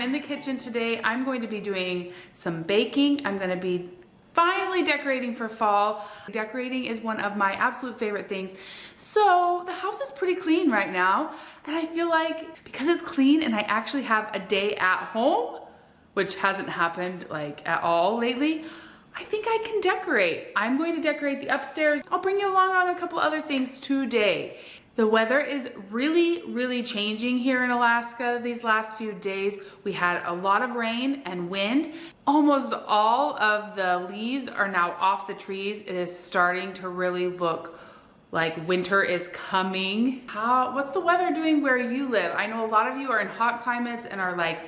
in the kitchen today. I'm going to be doing some baking. I'm going to be finally decorating for fall. Decorating is one of my absolute favorite things. So the house is pretty clean right now. And I feel like because it's clean and I actually have a day at home, which hasn't happened like at all lately, I think I can decorate. I'm going to decorate the upstairs. I'll bring you along on a couple other things today. The weather is really changing here in Alaska these last few days. We had a lot of rain and wind. Almost all of the leaves are now off the trees. It is starting to really look like winter is coming. What's the weather doing where you live? I know a lot of you are in hot climates and are like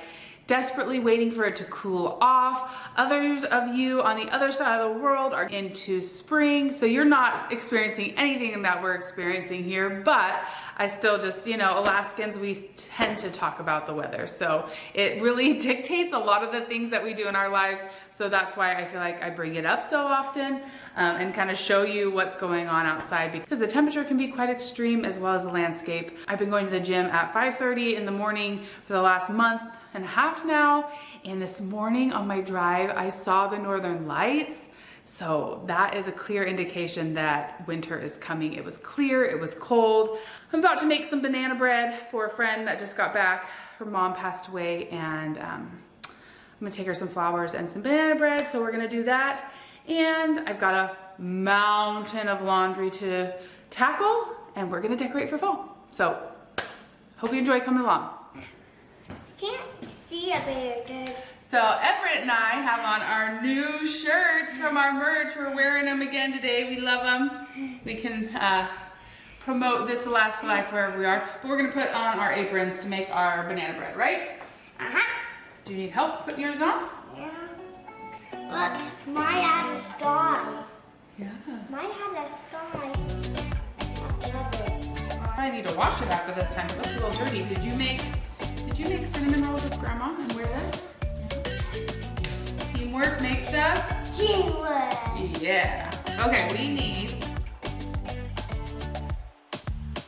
desperately waiting for it to cool off. Others of you on the other side of the world are into spring, so you're not experiencing anything that we're experiencing here, but I still just, you know, Alaskans, we tend to talk about the weather. So it really dictates a lot of the things that we do in our lives. So that's why I feel like I bring it up so often and kind of show you what's going on outside, because the temperature can be quite extreme as well as the landscape. I've been going to the gym at 5:30 in the morning for the last month and a half now. And this morning on my drive, I saw the northern lights. So that is a clear indication that winter is coming. It was clear, it was cold. I'm about to make some banana bread for a friend that just got back. Her mom passed away, and I'm gonna take her some flowers and some banana bread. So we're gonna do that. And I've got a mountain of laundry to tackle, and we're gonna decorate for fall. So hope you enjoy coming along. Can't see it very good. So Everett and I have on our new shirts from our merch. We're wearing them again today. We love them. We can promote this Alaska life wherever we are. But we're gonna put on our aprons to make our banana bread, right? Uh-huh. Do you need help putting yours on? Yeah. Look, mine has a star. Yeah. Mine has a star. I love it. I need to wash it after this time. It looks a little dirty. Did you make cinnamon rolls with Grandma and wear this? Teamwork makes the Teamwork. yeah. Okay, we need.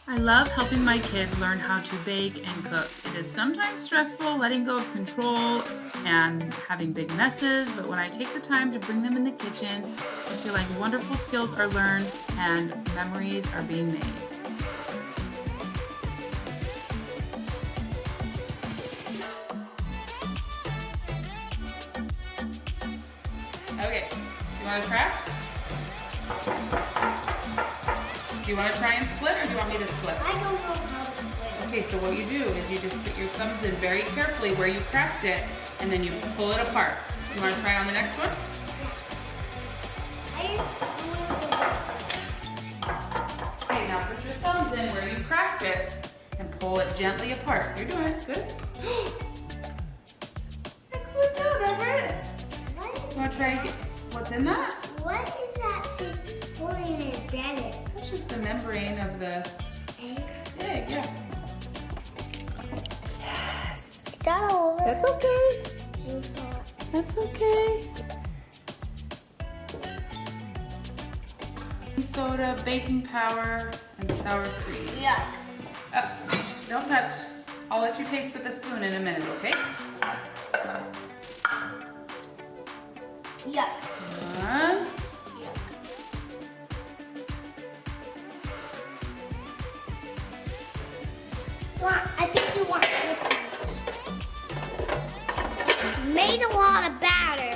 I love helping my kids learn how to bake and cook. It is sometimes stressful letting go of control and having big messes, but when I take the time to bring them in the kitchen, I feel like wonderful skills are learned and memories are being made. Okay, you want to try? Do you want to try and split, or do you want me to split? I don't know how to split. Okay, so what you do is you just put your thumbs in very carefully where you cracked it, and then you pull it apart. You want to try on the next one? Okay, now put your thumbs in where you cracked it, and pull it gently apart. You're doing it. Good. Excellent job, Everett. You want to try again? What's in that? What is that holding in it better? That's just the membrane of the egg, yeah. Yes. So. That's okay. That's okay. Soda, baking powder, and sour cream. Yuck. Don't touch. I'll let you taste with a spoon in a minute, okay? Yuck. One. I think you want this one. Made a lot of batter.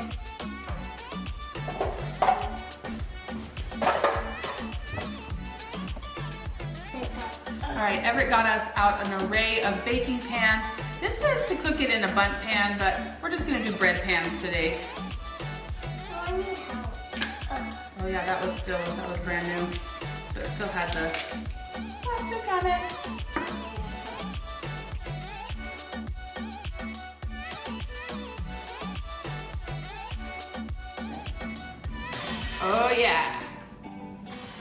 All right, Everett got us out an array of baking pans. This says to cook it in a bundt pan, but we're just gonna do bread pans today. I need help. Oh yeah, that was brand new. But it still had the plastic on it. Oh yeah.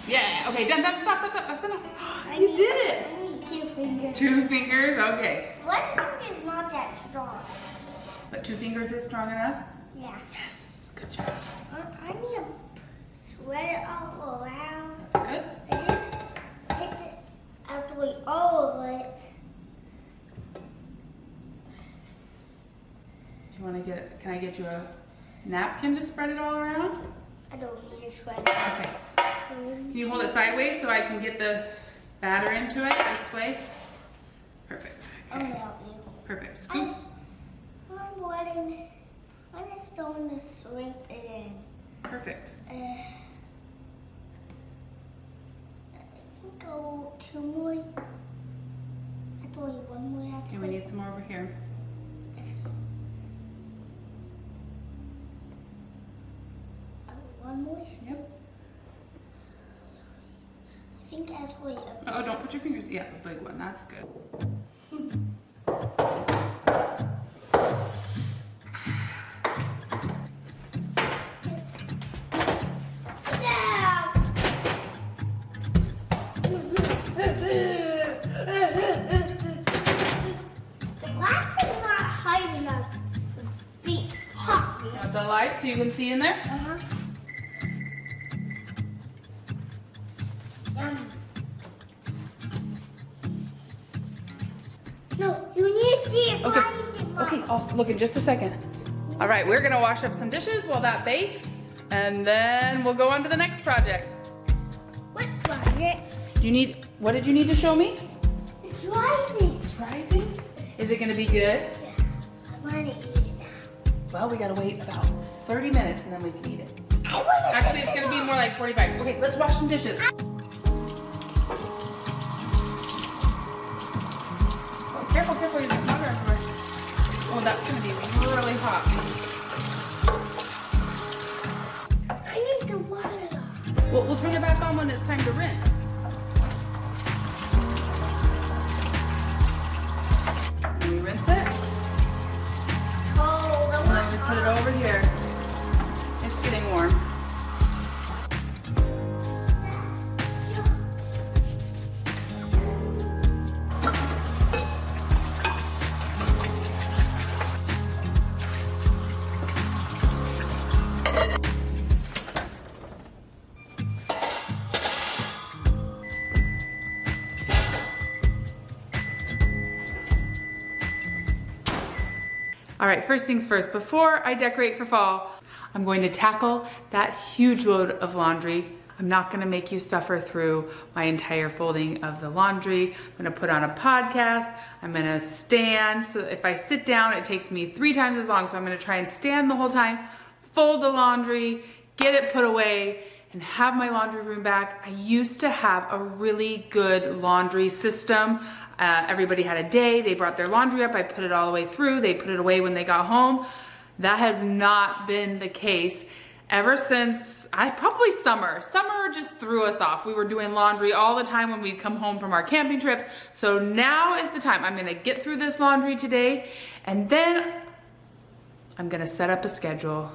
Yeah, okay, done, stop, that's enough. You did it. I need 2 fingers. 2 fingers, okay. 1 finger is not that strong. But 2 fingers is strong enough? Yeah. Yes, good job. I need to spread it all around. That's good. I didn't hit it actually all of it. Can I get you a napkin to spread it all around? I don't need to spread it. Okay. Can you hold it sideways so I can get the batter into it this way? Perfect. I'm Okay. gonna help you. Perfect. Scoop. I'm just going to scrape it in. Perfect. I think I'll two more. I thought you one more after. Okay, we need some more over here. One more still. Yep. I think actually. Oh, don't put your fingers. Yeah, the big one. That's good. Yeah. The glass is not high enough to be hot. Want the light so you can see in there? Uh-huh. No, you need to see it Okay. rising, Mom. Okay, I'll look in just a second. All right, we're gonna wash up some dishes while that bakes, and then we'll go on to the next project. What project? Do you need, what did you need to show me? It's rising. It's rising. Is it gonna be good? Yeah, I want to eat it now. Well, we gotta wait about 30 minutes and then we can eat it. I want to Actually, it's gonna be more like 45. Okay, let's wash some dishes. Oh, careful, careful, you got water everywhere. Oh, that's gonna be really hot. I need the water. Well, we'll turn it back on when it's time to rinse. Can we rinse it? Oh, the And then we put it over here. It's getting warm. All right, first things first, before I decorate for fall, I'm going to tackle that huge load of laundry. I'm not gonna make you suffer through my entire folding of the laundry. I'm gonna put on a podcast. I'm gonna stand, so that if I sit down, it takes me 3 times as long. So I'm gonna try and stand the whole time, fold the laundry, get it put away, and have my laundry room back. I used to have a really good laundry system. Everybody had a day, they brought their laundry up, I put it all the way through, they put it away when they got home. That has not been the case ever since, probably summer. Summer just threw us off. We were doing laundry all the time when we'd come home from our camping trips. So now is the time. I'm gonna get through this laundry today, and then I'm gonna set up a schedule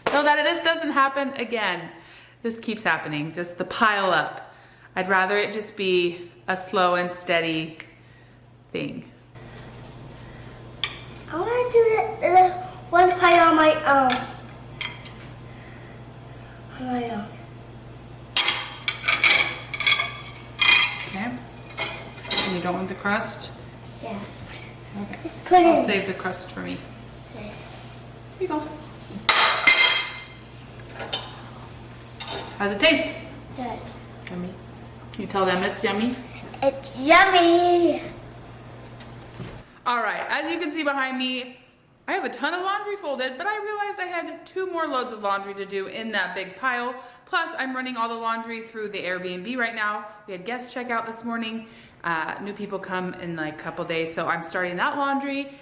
so that this doesn't happen again. This keeps happening, just the pile up. I'd rather it just be a slow and steady thing. I want to do the one pile on my own. Okay? And you don't want the crust? Yeah. Okay. Let's put I'll it. save the crust for me. Okay. Here you go. How's it taste? Good. Yummy. You tell them it's yummy? It's yummy. All right, as you can see behind me, I have a ton of laundry folded, but I realized I had 2 more loads of laundry to do in that big pile. Plus, I'm running all the laundry through the AirBNB right now. We had guests check out this morning. New people come in like a couple days, so I'm starting that laundry.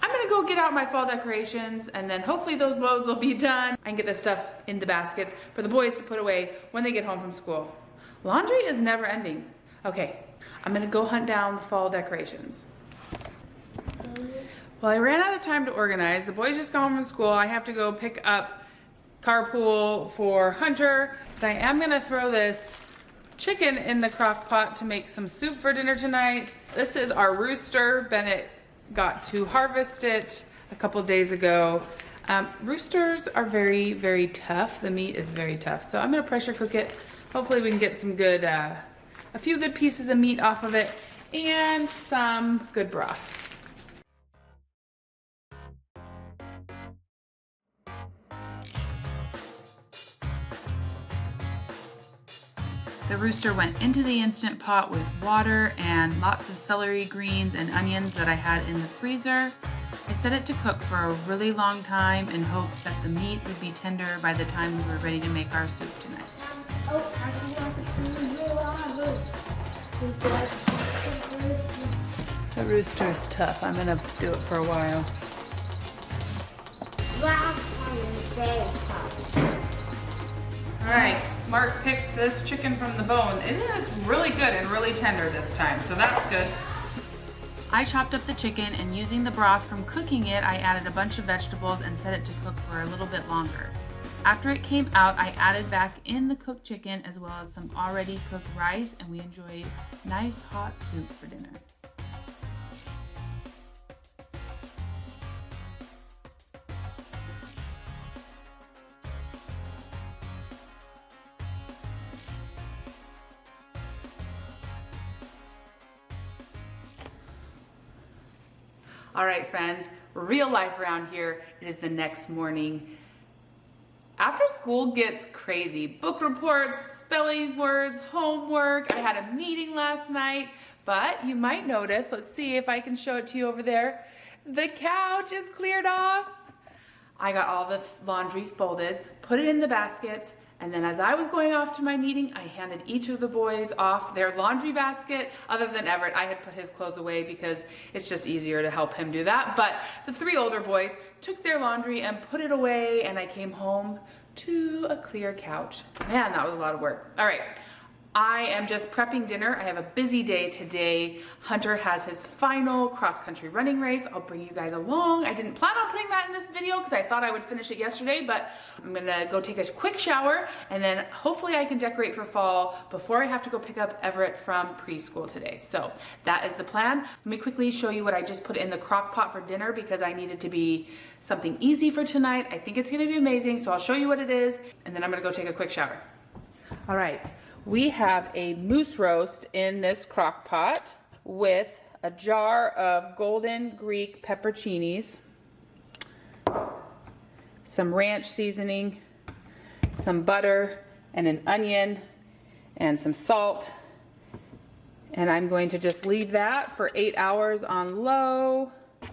I'm gonna go get out my fall decorations, and then hopefully those loads will be done. I can get this stuff in the baskets for the boys to put away when they get home from school. Laundry is never ending. Okay, I'm gonna go hunt down the fall decorations. Well, I ran out of time to organize. The boys just got home from school. I have to go pick up carpool for Hunter. But I am gonna throw this chicken in the crock pot to make some soup for dinner tonight. This is our rooster. Bennett got to harvest it a couple days ago. Roosters are very, very tough. The meat is very tough. So I'm gonna pressure cook it. Hopefully we can get some good, a few good pieces of meat off of it and some good broth. The rooster went into the Instant Pot with water and lots of celery greens and onions that I had in the freezer. I set it to cook for a really long time in hopes that the meat would be tender by the time we were ready to make our soup tonight. The rooster is tough. I'm gonna do it for a while. All right, Mark picked this chicken from the bone. It is really good and really tender this time, so that's good. I chopped up the chicken, and using the broth from cooking it, I added a bunch of vegetables and set it to cook for a little bit longer. After it came out, I added back in the cooked chicken as well as some already cooked rice, and we enjoyed nice hot soup for dinner. All right, friends, real life around here, it is the next morning. After school gets crazy. Book reports, spelling words, homework. I had a meeting last night, but you might notice, let's see if I can show it to you over there. The couch is cleared off. I got all the laundry folded, put it in the baskets, and then as I was going off to my meeting, I handed each of the boys off their laundry basket. Other than Everett, I had put his clothes away because it's just easier to help him do that. But the 3 older boys took their laundry and put it away, and I came home to a clear couch. Man, that was a lot of work. All right. I am just prepping dinner. I have a busy day today. Hunter has his final cross-country running race. I'll bring you guys along. I didn't plan on putting that in this video because I thought I would finish it yesterday, but I'm gonna go take a quick shower and then hopefully I can decorate for fall before I have to go pick up Everett from preschool today. So that is the plan. Let me quickly show you what I just put in the crock pot for dinner because I need it to be something easy for tonight. I think it's gonna be amazing, so I'll show you what it is and then I'm gonna go take a quick shower. All right. We have a moose roast in this crock pot with a jar of golden Greek pepperoncinis, some ranch seasoning, some butter, and an onion, and some salt. And I'm going to just leave that for 8 hours on low.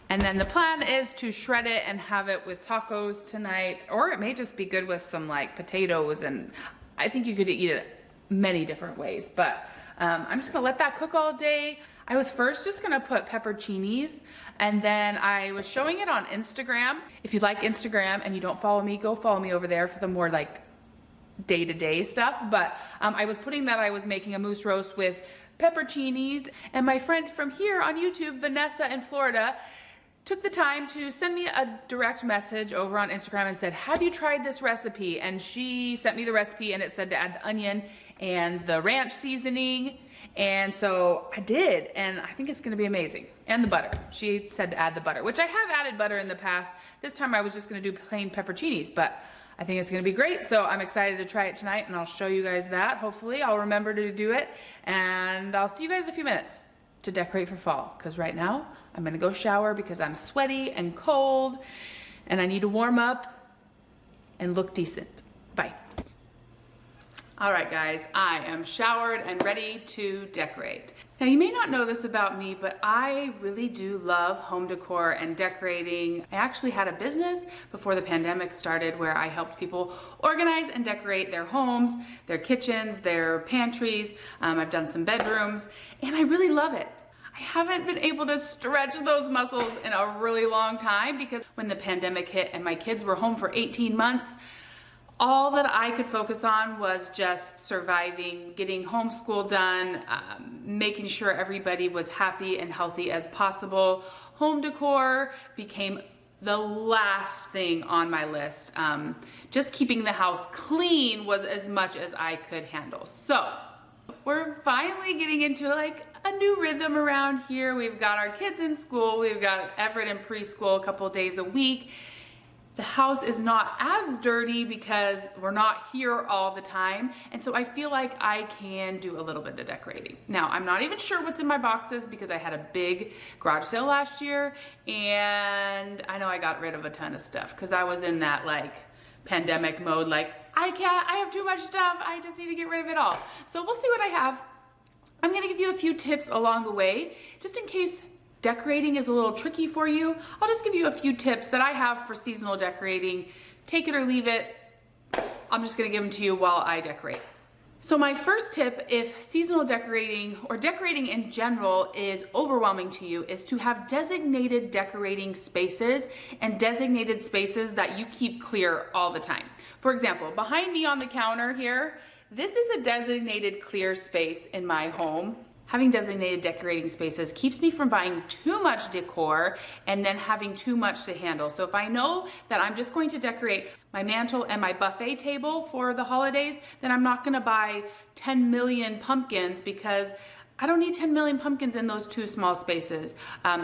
And then the plan is to shred it and have it with tacos tonight, or it may just be good with some like potatoes, and I think you could eat it many different ways, but I'm just gonna let that cook all day. I was first just gonna put pepperoncinis, and then I was showing it on Instagram. If you like Instagram and you don't follow me, go follow me over there for the more like day-to-day stuff. But I was putting that I was making a moose roast with pepperoncinis, and my friend from here on YouTube, Vanessa in Florida, took the time to send me a direct message over on Instagram and said, have you tried this recipe? And she sent me the recipe and it said to add the onion and the ranch seasoning. And so I did, and I think it's gonna be amazing. And the butter. She said to add the butter, which I have added butter in the past. This time I was just gonna do plain pepperoncinis, but I think it's gonna be great. So I'm excited to try it tonight and I'll show you guys that. Hopefully I'll remember to do it. And I'll see you guys in a few minutes to decorate for fall, because right now I'm gonna go shower because I'm sweaty and cold and I need to warm up and look decent. Bye. All right, guys, I am showered and ready to decorate. Now, you may not know this about me, but I really do love home decor and decorating. I actually had a business before the pandemic started where I helped people organize and decorate their homes, their kitchens, their pantries. I've done some bedrooms, and I really love it. I haven't been able to stretch those muscles in a really long time because when the pandemic hit and my kids were home for 18 months, all that I could focus on was just surviving, getting homeschool done, making sure everybody was happy and healthy as possible. Home decor became the last thing on my list. Just keeping the house clean was as much as I could handle. So we're finally getting into like a new rhythm around here. We've got our kids in school. We've got Everett in preschool a couple days a week. The house is not as dirty because we're not here all the time. And so I feel like I can do a little bit of decorating. Now, I'm not even sure what's in my boxes because I had a big garage sale last year. And I know I got rid of a ton of stuff because I was in that like pandemic mode, like I have too much stuff. I just need to get rid of it all. So we'll see what I have. I'm gonna give you a few tips along the way, just in case decorating is a little tricky for you. I'll just give you a few tips that I have for seasonal decorating. Take it or leave it. I'm just gonna give them to you while I decorate. So my first tip, if seasonal decorating or decorating in general is overwhelming to you, is to have designated decorating spaces and designated spaces that you keep clear all the time. For example, behind me on the counter here, this is a designated clear space in my home. Having designated decorating spaces keeps me from buying too much decor and then having too much to handle. So if I know that I'm just going to decorate my mantle and my buffet table for the holidays, then I'm not gonna buy 10 million pumpkins because I don't need 10 million pumpkins in those two small spaces.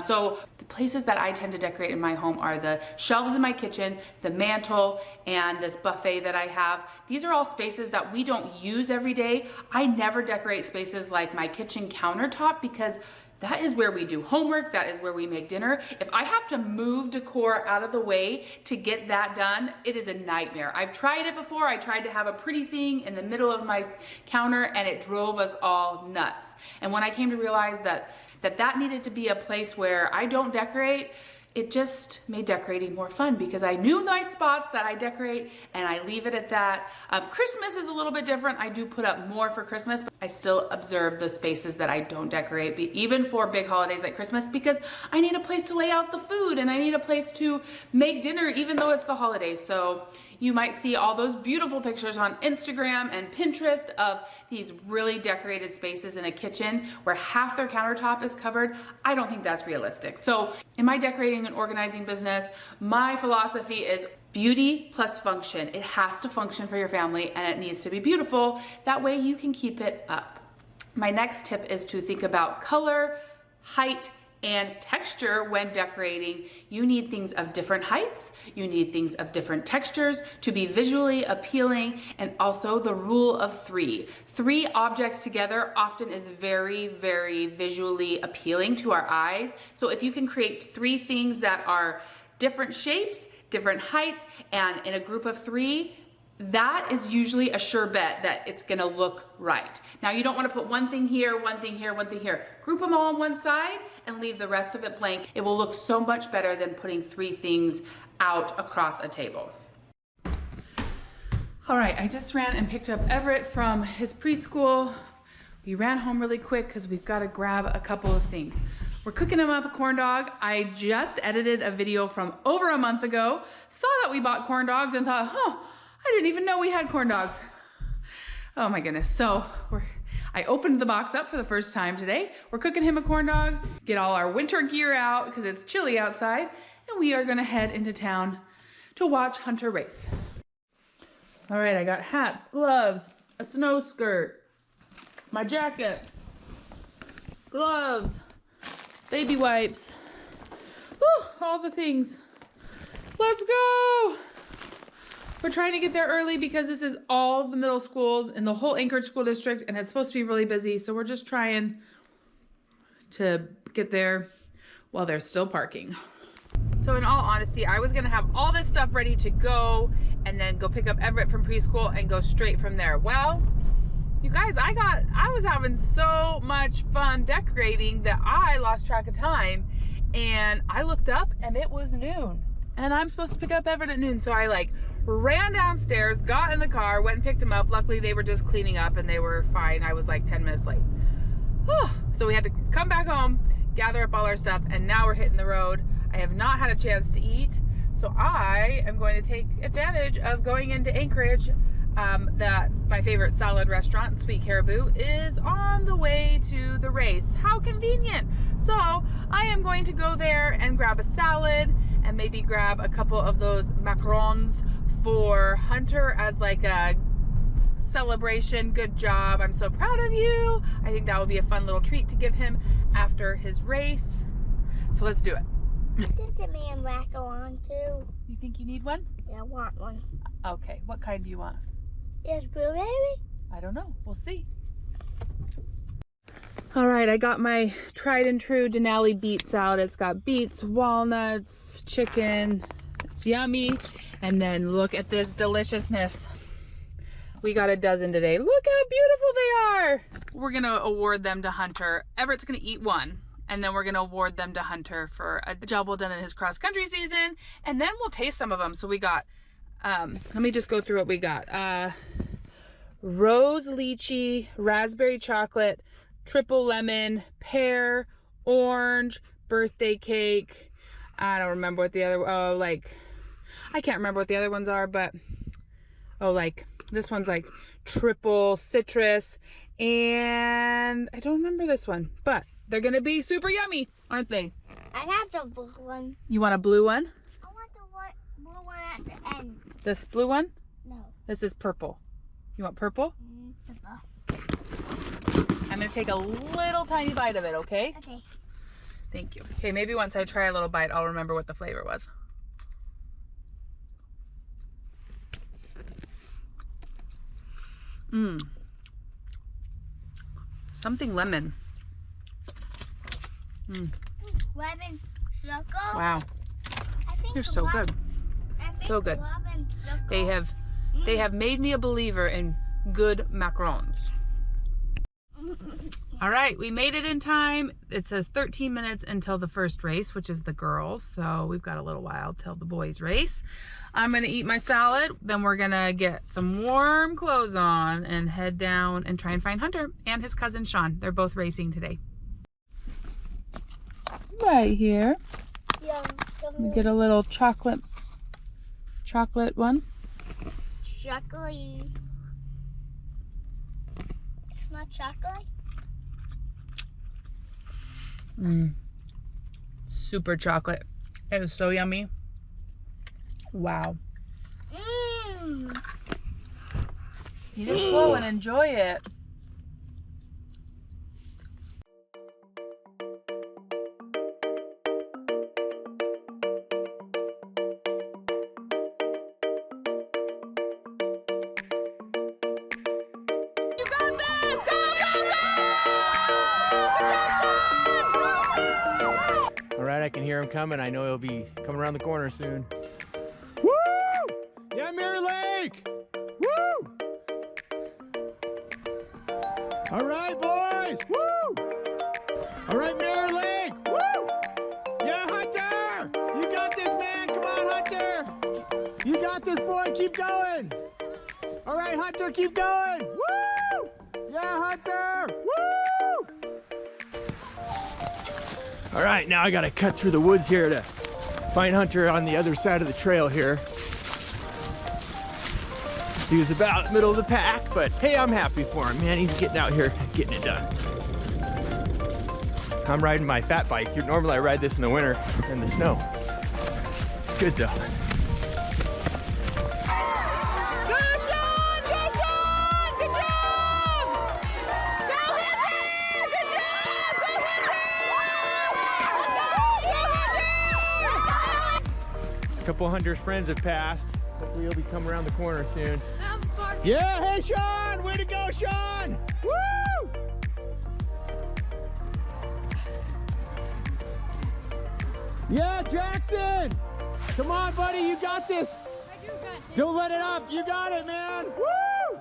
So the places that I tend to decorate in my home are the shelves in my kitchen, the mantle, and this buffet that I have. These are all spaces that we don't use every day. I never decorate spaces like my kitchen countertop because that is where we do homework, that is where we make dinner. If I have to move decor out of the way to get that done, it is a nightmare. I've tried it before. I tried to have a pretty thing in the middle of my counter and it drove us all nuts. And when I came to realize that needed to be a place where I don't decorate, it just made decorating more fun because I knew my spots that I decorate and I leave it at that. Christmas is a little bit different. I do put up more for Christmas, but I still observe the spaces that I don't decorate, even for big holidays like Christmas, because I need a place to lay out the food and I need a place to make dinner even though it's the holidays. So you might see all those beautiful pictures on Instagram and Pinterest of these really decorated spaces in a kitchen where half their countertop is covered. I don't think that's realistic. So in my decorating and organizing business, my philosophy is beauty plus function. It has to function for your family and it needs to be beautiful. That way you can keep it up. My next tip is to think about color, height, and texture when decorating. You need things of different heights, you need things of different textures to be visually appealing, and also the rule of three. 3 objects together often is very, very visually appealing to our eyes. So if you can create 3 things that are different shapes, different heights, and in a group of 3, that is usually a sure bet that it's gonna look right. Now you don't wanna put one thing here, one thing here, one thing here. Group them all on one side and leave the rest of it blank. It will look so much better than putting 3 things out across a table. All right, I just ran and picked up Everett from his preschool. We ran home really quick because we've gotta grab a couple of things. We're cooking him up a corn dog. I just edited a video from over a month ago, saw that we bought corn dogs and thought, I didn't even know we had corn dogs. Oh my goodness. So I opened the box up for the first time today. We're cooking him a corn dog, get all our winter gear out because it's chilly outside, and we are gonna head into town to watch Hunter race. All right, I got hats, gloves, a snow skirt, my jacket, gloves, baby wipes, woo, all the things. Let's go. We're trying to get there early because this is all the middle schools in the whole Anchorage School District and it's supposed to be really busy. So we're just trying to get there while they're still parking. So in all honesty, I was gonna have all this stuff ready to go and then go pick up Everett from preschool and go straight from there. Well, you guys, I was having so much fun decorating that I lost track of time and I looked up and it was noon and I'm supposed to pick up Everett at noon. So I ran downstairs, got in the car, went and picked him up. Luckily they were just cleaning up and they were fine. I was like 10 minutes late. So we had to come back home, gather up all our stuff, and now we're hitting the road. I have not had a chance to eat, so I am going to take advantage of going into Anchorage. That my favorite salad restaurant, Sweet Caribou, is on the way to the race. How convenient. So I am going to go there and grab a salad and maybe grab a couple of those macarons for Hunter as like a celebration. Good job. I'm so proud of you. I think that would be a fun little treat to give him after his race. So let's do it. I think the man macaron too. You think you need one? Yeah, I want one. Okay, what kind do you want? Yes, blueberry? I don't know. We'll see. All right, I got my tried and true Denali beet salad. It's got beets, walnuts, chicken. It's yummy. And then look at this deliciousness. We got a dozen today. Look how beautiful they are. We're gonna award them to Hunter. Everett's gonna eat one, and then we're gonna award them to Hunter for a job well done in his cross-country season, and then we'll taste some of them. So we got, let me just go through what we got. Rose lychee, raspberry chocolate, triple lemon, pear, orange, birthday cake. I don't remember what the other, I can't remember what the other ones are, but, this one's like triple citrus, and I don't remember this one, but they're gonna be super yummy, aren't they? I have the blue one. You want a blue one? I want the blue one at the end. This blue one? No. This is purple. You want purple? I'm gonna take a little tiny bite of it, okay? Okay. Thank you. Okay, maybe once I try a little bite, I'll remember what the flavor was. Something lemon. Lemon circle. Wow. I think They're so good. So good. They have made me a believer in good macarons. All right, we made it in time. It says 13 minutes until the first race, which is the girls. So we've got a little while till the boys race. I'm gonna eat my salad. Then we're gonna get some warm clothes on and head down and try and find Hunter and his cousin Sean. They're both racing today. Right here. Yeah. We get a little chocolate one. Chocolate. It's not chocolate. Super chocolate. It was so yummy. Wow. Eat it slow and enjoy it. You got this! Go, go, go! All right, I can hear him coming. I know he'll be coming around the corner soon. Woo! Yeah, Mirror Lake! Woo! All right, boys! Woo! All right, Mirror Lake! Woo! Yeah, Hunter! You got this, man! Come on, Hunter! You got this, boy! Keep going! All right, Hunter, keep going! Woo! Yeah, Hunter! Woo! All right, now I gotta cut through the woods here to find Hunter on the other side of the trail here. He was about middle of the pack, but hey, I'm happy for him, man. He's getting out here, getting it done. I'm riding my fat bike. Normally I ride this in the winter in the snow. It's good though. Go, Sean! Go, Sean! Good job! Go, Hunter! Good job! Go, Hunter! Go, Hunter! A couple of Hunter's friends have passed. Hopefully he'll be coming around the corner soon. Yeah, hey Sean! Way to go, Sean! Woo! Yeah, Jackson! Come on, buddy, you got this! I do got this. Don't let it up, you got it, man! Woo!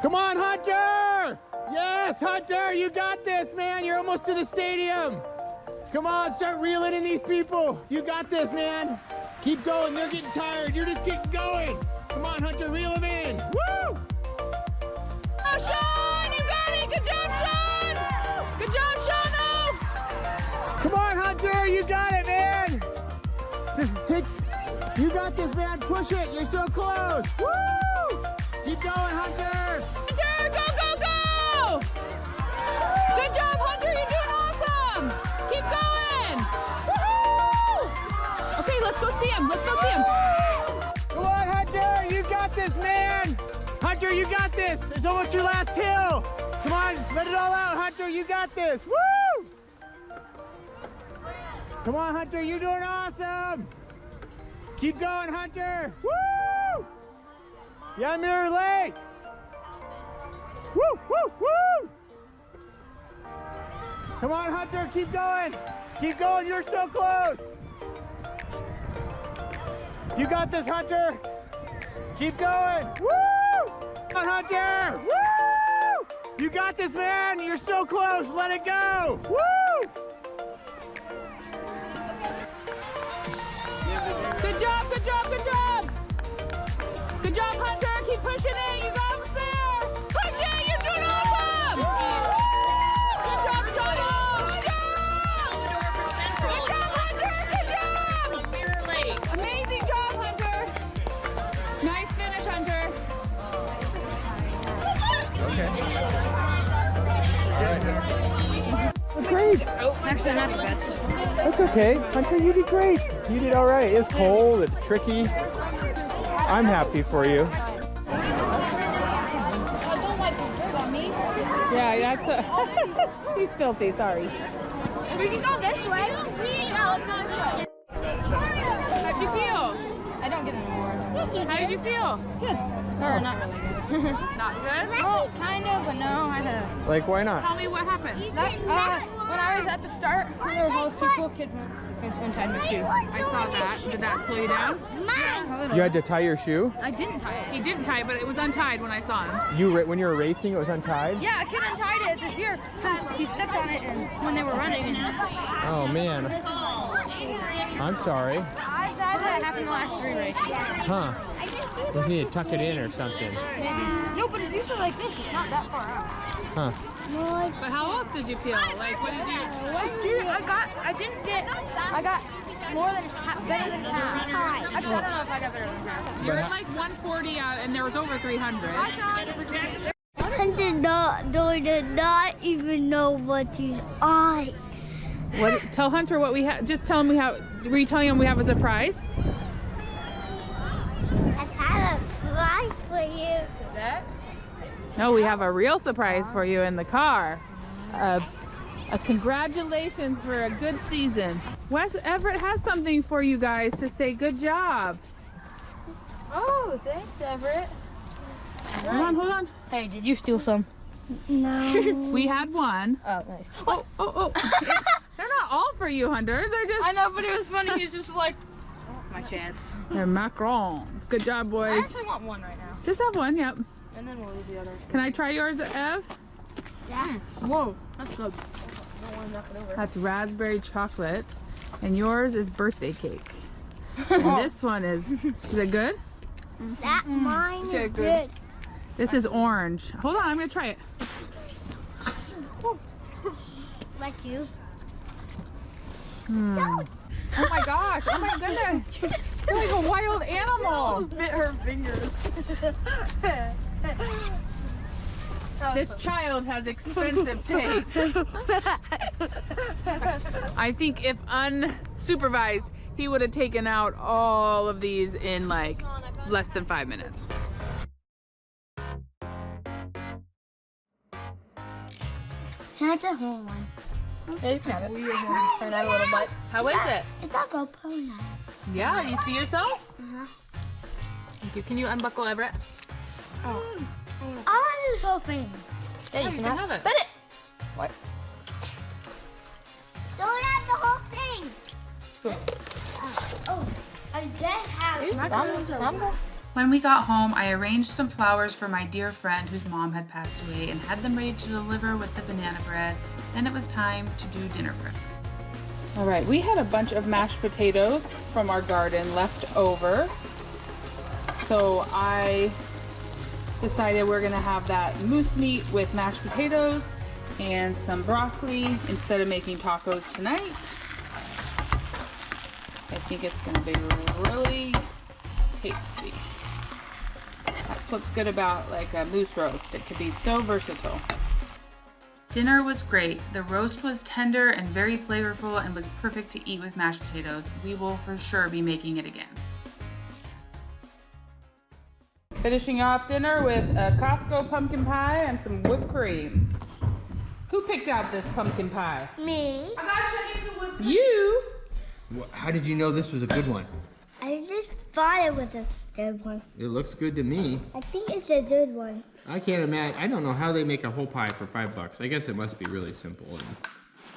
Come on, Hunter! Yes, Hunter, you got this, man! You're almost to the stadium! Come on, start reeling in these people! You got this, man! Keep going, they're getting tired, you're just getting going! Come on, Hunter, reel them in! Woo! Oh, Sean! You got it! Good job, Sean! Good job, Sean! Come on, Hunter, you got it, man! Just take, you got this, man, push it, you're so close! Woo! Keep going, Hunter! Hunter, go, go, go! Good job, Hunter! You're doing awesome! Keep going! Woohoo! Okay, let's go see him. Let's go see him. Come on, Hunter! You got this, man! Hunter, you got this! It's almost your last hill! Come on, let it all out, Hunter! You got this! Woo! Come on, Hunter, you're doing awesome! Keep going, Hunter! Woo! Yeah, Mirror Lake! Woo, woo, woo! Come on, Hunter, keep going! Keep going, you're so close! You got this, Hunter! Keep going. Woo! Come on, Hunter. Woo! You got this, man. You're so close. Let it go. Woo! Good job, good job, good job. Good job, Hunter. Keep pushing it. You got it there. Push it. You're doing awesome. Good job, Shana. Good job. Good job, Hunter. Good job. Amazing job, Hunter. Nice finish, Hunter. Great. Actually, not the best. That's okay. Hunter, you did great. You did all right. It's cold. It's tricky. I'm happy for you. Yeah, that's he's filthy, sorry. We can go this way. Yeah, let's go this way. How'd you feel? I don't get any more. How did you feel? Good. Or not really good. Not good? Well, kind of, but no, I had Like, why not? Tell me what happened. when I was at the start, there were both two cool kids inside my shoe. I saw that. Did that slow you down? A little. You had to tie your shoe? I didn't tie it. He didn't tie it, but it was untied when I saw him. When you were racing, it was untied? Yeah, a kid untied it this year. He stepped on it and when they were running. Oh, man. I'm sorry. I've had that happen the last 3 races. Huh. You need to tuck it in or something. No, but it's usually like this. It's not that far out. Huh. But how else did you feel? Like, what did you... I got more than better than half. I don't know if I got better than half. You were like 140 out, and there was over 300. Hunter did not even know what his eye. What? Tell Hunter what we have. Just tell him we have. Were you telling him we have a surprise? I had a surprise for you. No, we have a real surprise for you in the car. A congratulations for a good season. Wes Everett has something for you guys to say good job. Oh, thanks, Everett. Hold on. Hey, did you steal some? No. We had one. Oh, nice. Oh. They're not all for you, Hunter. They're just... I know, but it was funny. He's just like, my chance. They're macarons. Good job, I boys. actually want one right now. Just have one, yep. And then we'll leave the others. Can I try yours, Ev? Yeah. Whoa, that's good. Don't want to knock it over. That's raspberry chocolate. And yours is birthday cake. And this one is it good? That mine Okay, is good. good. This is orange. Hold on, I'm gonna try it. Let you. Oh my gosh, oh my goodness. You're like a wild animal. Bit her fingers. This child has expensive taste. I think if unsupervised, he would have taken out all of these in like less than 5 minutes. Can I get home one? Yeah, you can have it. Turn that a little bit. How is it? It's like a pony. Yeah, you see yourself? Uh-huh. Thank you. Can you unbuckle Everett? I want this whole thing. Yeah, you can have it. Bet it. What? Don't have the whole thing. Oh, I did have it. When we got home, I arranged some flowers for my dear friend whose mom had passed away and had them ready to deliver with the banana bread. Then it was time to do dinner prep. All right, we had a bunch of mashed potatoes from our garden left over. So I decided we're gonna have that moose meat with mashed potatoes and some broccoli instead of making tacos tonight. I think it's gonna be really tasty. That's what's good about like a moose roast. It could be so versatile. Dinner was great. The roast was tender and very flavorful and was perfect to eat with mashed potatoes. We will for sure be making it again. Finishing off dinner with a Costco pumpkin pie and some whipped cream. Who picked out this pumpkin pie? Me. You? How did you know this was a good one? I just thought it was a good one. It looks good to me. I think it's a good one. I can't imagine. I don't know how they make a whole pie for $5. I guess it must be really simple.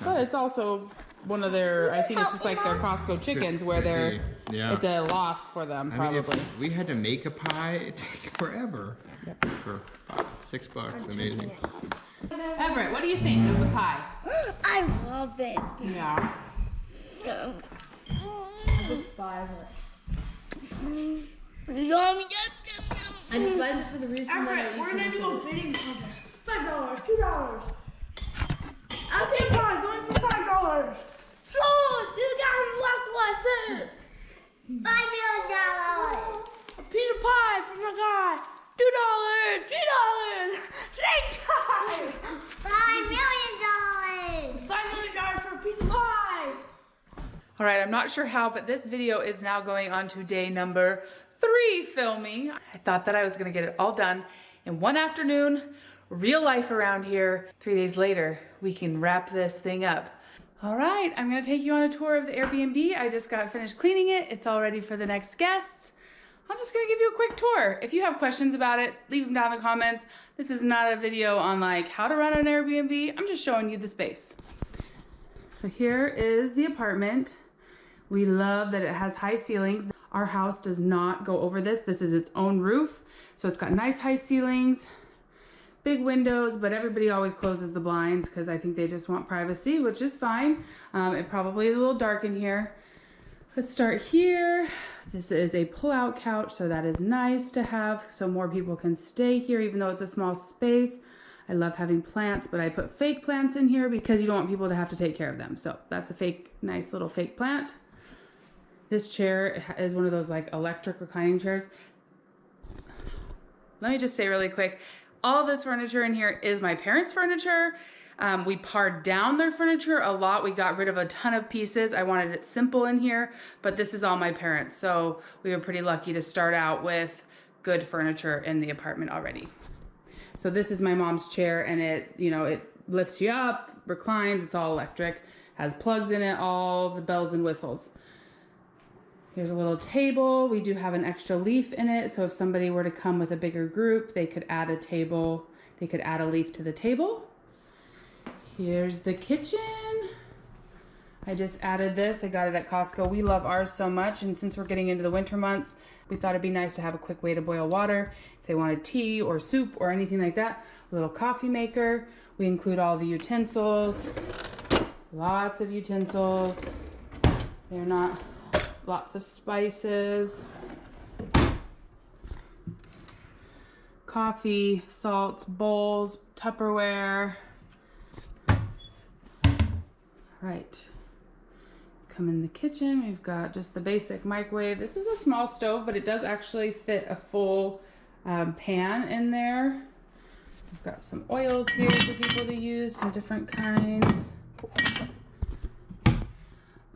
But it's also one of their, I think it's just like their Costco chickens where they're, Yeah. it's a loss for them I mean, probably. if we had to make a pie, it'd take forever. Yep. For $6, amazing. Everett, what do you think of the pie? I love it. Yeah. Yum, I despise it for the reason that I we're gonna do a bidding contest. $5, $2. I'll take $5, going for $5. Lord, this guy's left one too. $5 million. A piece of pie from the guy. $2, $3, $6. $5 million. $5 million for a piece of pie. All right, I'm not sure how, but this video is now going on to day number 3 filming. I thought that I was gonna get it all done in one afternoon. Real life around here. 3 days later, we can wrap this thing up. All right, I'm gonna take you on a tour of the Airbnb. I just got finished cleaning it. It's all ready for the next guests. I'm just gonna give you a quick tour. If you have questions about it, leave them down in the comments. This is not a video on like how to run an Airbnb. I'm just showing you the space. So here is the apartment. We love that it has high ceilings. Our house does not go over this. This is its own roof. So it's got nice high ceilings, big windows, but everybody always closes the blinds because I think they just want privacy, which is fine. It probably is a little dark in here. Let's start here. This is a pull-out couch, so that is nice to have so more people can stay here even though it's a small space. I love having plants, but I put fake plants in here because you don't want people to have to take care of them. So that's a fake, nice little fake plant. This chair is one of those like electric reclining chairs. Let me just say really quick, all this furniture in here is my parents' furniture. We pared down their furniture a lot. We got rid of a ton of pieces. I wanted it simple in here, but this is all my parents. So we were pretty lucky to start out with good furniture in the apartment already. So this is my mom's chair and it, you know, it lifts you up, reclines, it's all electric, has plugs in it, all the bells and whistles. Here's a little table. We do have an extra leaf in it. So if somebody were to come with a bigger group, they could add a table. They could add a leaf to the table. Here's the kitchen. I just added this. I got it at Costco. We love ours so much. And since we're getting into the winter months, we thought it'd be nice to have a quick way to boil water. If they wanted tea or soup or anything like that, a little coffee maker. We include all the utensils. Lots of utensils. They're not... Lots of spices, coffee, salts, bowls, Tupperware. Right. Come in the kitchen, we've got just the basic microwave. This is a small stove, but it does actually fit a full pan in there. We've got some oils here for people to use, some different kinds.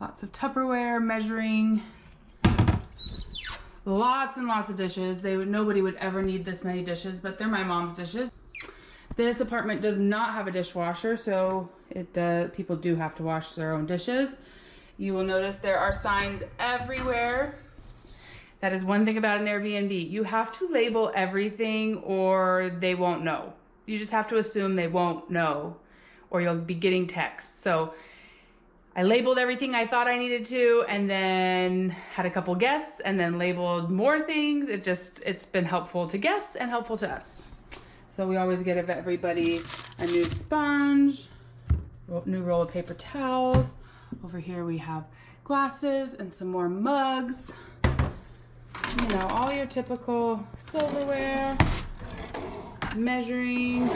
Lots of Tupperware, measuring, lots and lots of dishes. Nobody would ever need this many dishes, but they're my mom's dishes. This apartment does not have a dishwasher, so people do have to wash their own dishes. You will notice there are signs everywhere. That is one thing about an Airbnb. You have to label everything or they won't know. You just have to assume they won't know or you'll be getting texts. So I labeled everything I thought I needed to and then had a couple guests and then labeled more things. It's been helpful to guests and helpful to us. So we always get everybody a new sponge, new roll of paper towels. Over here we have glasses and some more mugs. You know, all your typical silverware, measuring.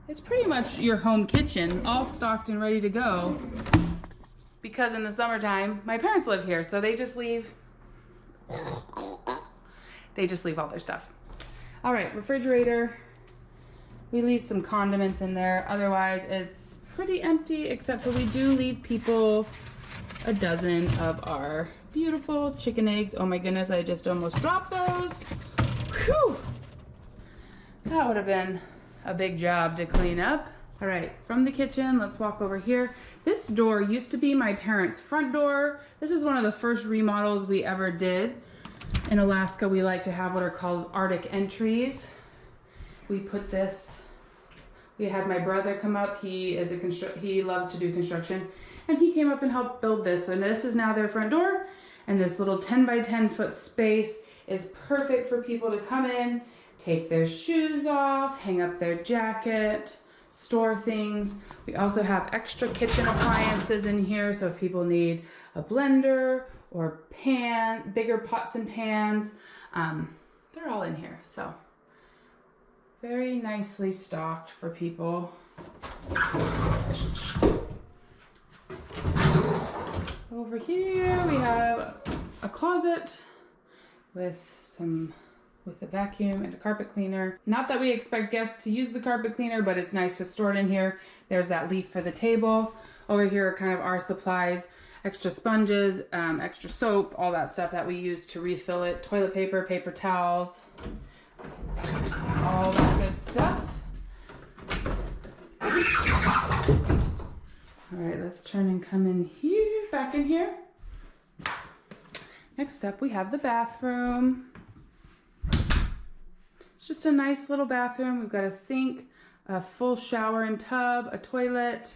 It's pretty much your home kitchen, all stocked and ready to go. Because in the summertime, my parents live here, so they just leave all their stuff. All right, refrigerator. We leave some condiments in there. Otherwise, it's pretty empty, except for we do leave people a dozen of our beautiful chicken eggs. Oh my goodness, I just almost dropped those. Whew. That would have been a big job to clean up. All right, from the kitchen, let's walk over here. This door used to be my parents' front door. This is one of the first remodels we ever did. In Alaska, we like to have what are called Arctic entries. We put this We had my brother come up. He loves to do construction, and he came up and helped build this. And this is now their front door, and this little 10 by 10 foot space is perfect for people to come in, take their shoes off, hang up their jacket, store things. We also have extra kitchen appliances in here, so if people need a blender or bigger pots and pans, they're all in here. So very nicely stocked for people. Over here we have a closet with a vacuum and a carpet cleaner. Not that we expect guests to use the carpet cleaner, but it's nice to store it in here. There's that leaf for the table. Over here are kind of our supplies, extra sponges, extra soap, all that stuff that we use to refill it, toilet paper, paper towels, all that good stuff. All right, let's turn and come in here, back in here. Next up, we have the bathroom. It's just a nice little bathroom. We've got a sink, a full shower and tub, a toilet.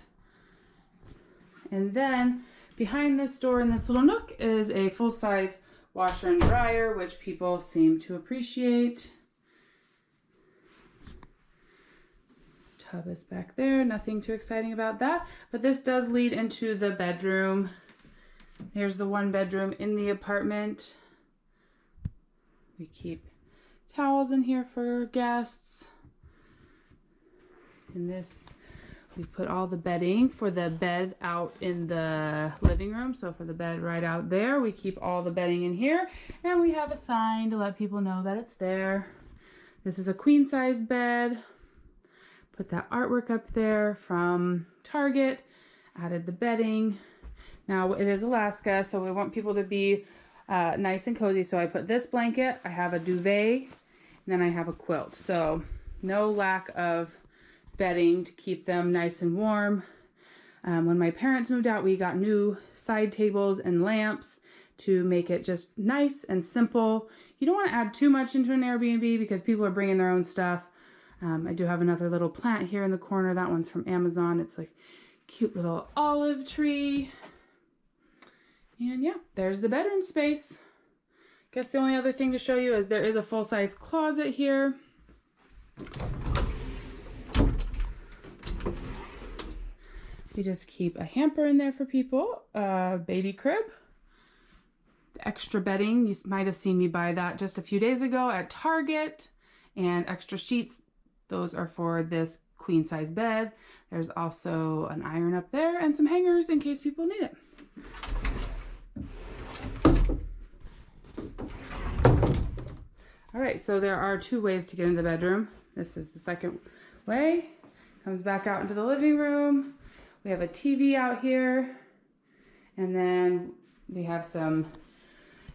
And then behind this door in this little nook is a full-size washer and dryer, which people seem to appreciate. Tub is back there. Nothing too exciting about that. But this does lead into the bedroom. Here's the one bedroom in the apartment. We keep towels in here for guests. In this, we put all the bedding for the bed out in the living room. So for the bed right out there, we keep all the bedding in here. And we have a sign to let people know that it's there. This is a queen size bed. Put that artwork up there from Target. Added the bedding. Now it is Alaska, so we want people to be nice and cozy. So I put this blanket, I have a duvet, and then I have a quilt. So no lack of bedding to keep them nice and warm. When my parents moved out, we got new side tables and lamps to make it just nice and simple. You don't want to add too much into an Airbnb because people are bringing their own stuff. I do have another little plant here in the corner. That one's from Amazon. It's like a cute little olive tree. And yeah, there's the bedroom space. Guess the only other thing to show you is there is a full-size closet here. We just keep a hamper in there for people, a baby crib, extra bedding. You might have seen me buy that just a few days ago at Target, and extra sheets. Those are for this queen size bed. There's also an iron up there and some hangers in case people need it. All right, so there are two ways to get into the bedroom. This is the second way. Comes back out into the living room. We have a TV out here. And then we have some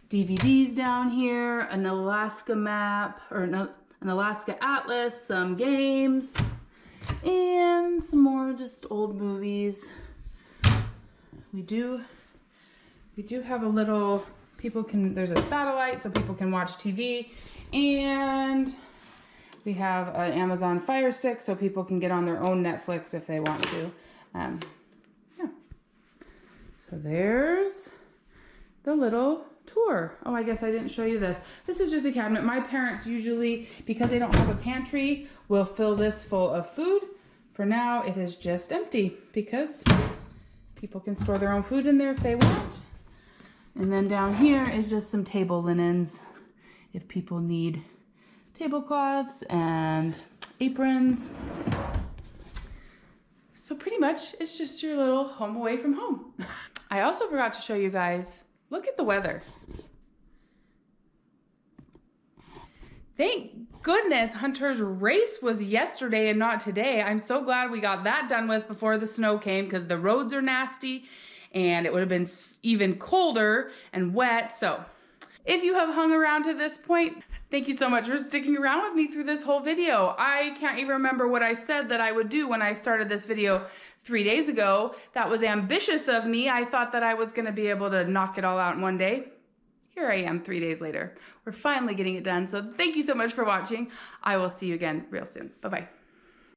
DVDs down here, an Alaska map, or an Alaska atlas, some games, and some more just old movies. We do have a little, there's a satellite so people can watch TV. And we have an Amazon Fire Stick so people can get on their own Netflix if they want to. Yeah. So there's the little tour. Oh, I guess I didn't show you this. This is just a cabinet. My parents usually, because they don't have a pantry, will fill this full of food. For now, it is just empty because people can store their own food in there if they want. And then down here is just some table linens if people need tablecloths and aprons. So pretty much it's just your little home away from home. I also forgot to show you guys, look at the weather. Thank goodness Hunter's race was yesterday and not today. I'm so glad we got that done with before the snow came because the roads are nasty and it would have been even colder and wet. So if you have hung around to this point, thank you so much for sticking around with me through this whole video. I can't even remember what I said that I would do when I started this video 3 days ago. That was ambitious of me. I thought that I was gonna be able to knock it all out in one day. Here I am 3 days later. We're finally getting it done. So thank you so much for watching. I will see you again real soon. Bye-bye.